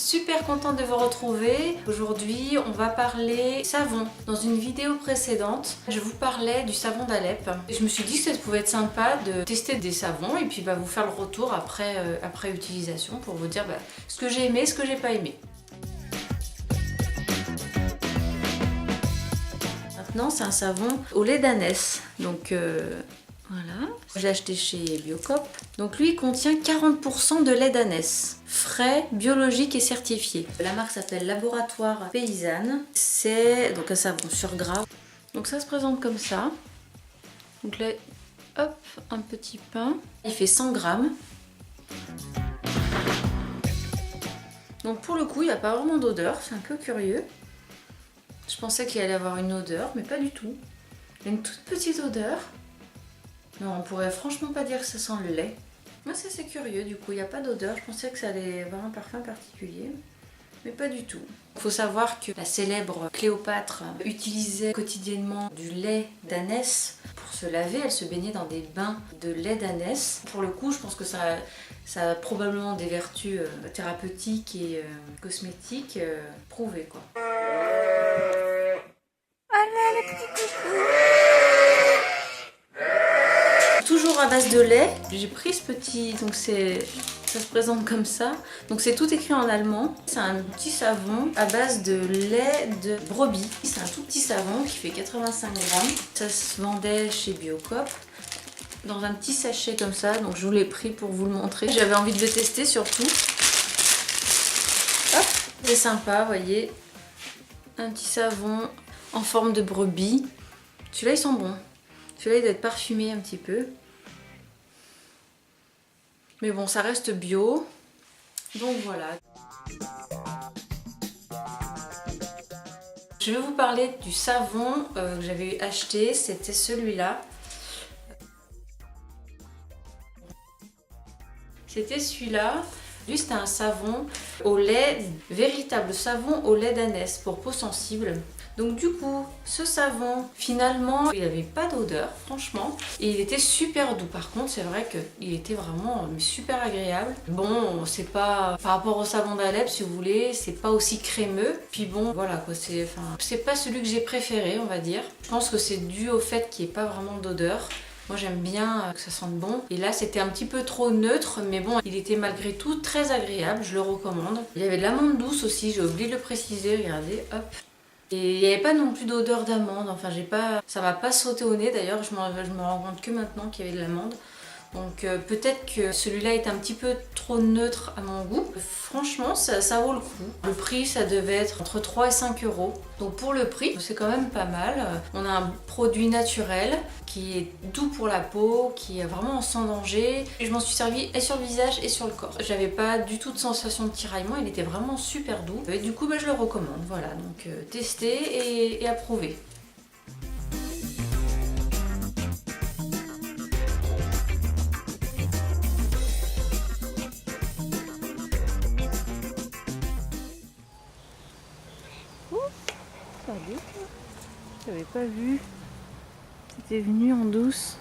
super contente de vous retrouver. Aujourd'hui, on va parler savon. Dans une vidéo précédente, je vous parlais du savon d'Alep. Je me suis dit que ça pouvait être sympa de tester des savons et puis vous faire le retour après utilisation pour vous dire ce que j'ai aimé, ce que j'ai pas aimé. Maintenant, c'est un savon au lait d'ânesse. Donc voilà, j'ai acheté chez Biocop. Donc lui, il contient 40% de lait d'ânesse, frais, biologique et certifié. La marque s'appelle Laboratoire Paysanne. C'est donc un savon sur gras. Donc ça se présente comme ça. Donc là, hop, un petit pain. Il fait 100 grammes. Donc pour le coup, il n'y a pas vraiment d'odeur, c'est un peu curieux. Je pensais qu'il allait avoir une odeur, mais pas du tout. Il y a une toute petite odeur. Non, on pourrait franchement pas dire que ça sent le lait. Moi, c'est curieux, du coup, il n'y a pas d'odeur. Je pensais que ça allait avoir un parfum particulier, mais pas du tout. Il faut savoir que la célèbre Cléopâtre utilisait quotidiennement du lait d'ânesse pour se laver. Elle se baignait dans des bains de lait d'ânesse. Pour le coup, je pense que ça a probablement des vertus thérapeutiques et cosmétiques prouvées, quoi. Allez, le petit coucou! Toujours à base de lait. J'ai pris ce petit, donc ça se présente comme ça. Donc c'est tout écrit en allemand. C'est un petit savon à base de lait de brebis. C'est un tout petit savon qui fait 85 grammes. Ça se vendait chez Biocop dans un petit sachet comme ça. Donc je vous l'ai pris pour vous le montrer. J'avais envie de le tester surtout. Hop, c'est sympa, vous voyez. Un petit savon en forme de brebis. Celui-là, ils sont bons. Celui-là, il doit être parfumé un petit peu. Mais bon, ça reste bio. Donc voilà. Je vais vous parler du savon que j'avais acheté. C'était celui-là. C'était celui-là. Lui, c'était un savon au lait, véritable savon au lait d'ânesse pour peau sensible. Donc du coup, ce savon, finalement, il n'avait pas d'odeur, franchement. Et il était super doux. Par contre, c'est vrai qu'il était vraiment super agréable. Bon, c'est pas... Par rapport au savon d'Alep, si vous voulez, c'est pas aussi crémeux. Puis bon, voilà quoi, c'est pas celui que j'ai préféré, on va dire. Je pense que c'est dû au fait qu'il n'y ait pas vraiment d'odeur. Moi j'aime bien que ça sente bon. Et là c'était un petit peu trop neutre, mais bon, il était malgré tout très agréable, je le recommande. Il y avait de l'amande douce aussi, j'ai oublié de le préciser, regardez, hop. Et il n'y avait pas non plus d'odeur d'amande, enfin ça m'a pas sauté au nez d'ailleurs, je me rends compte que maintenant qu'il y avait de l'amande. Donc peut-être que celui-là est un petit peu trop neutre à mon goût. Franchement, ça vaut le coup. Le prix, ça devait être entre 3 et 5 euros. Donc pour le prix, c'est quand même pas mal. On a un produit naturel qui est doux pour la peau, qui est vraiment sans danger. Et je m'en suis servi et sur le visage et sur le corps. J'avais pas du tout de sensation de tiraillement, il était vraiment super doux. Et du coup, je le recommande. Voilà, donc tester et approuver. Salut, je t'avais pas vu, c'était venu en douce.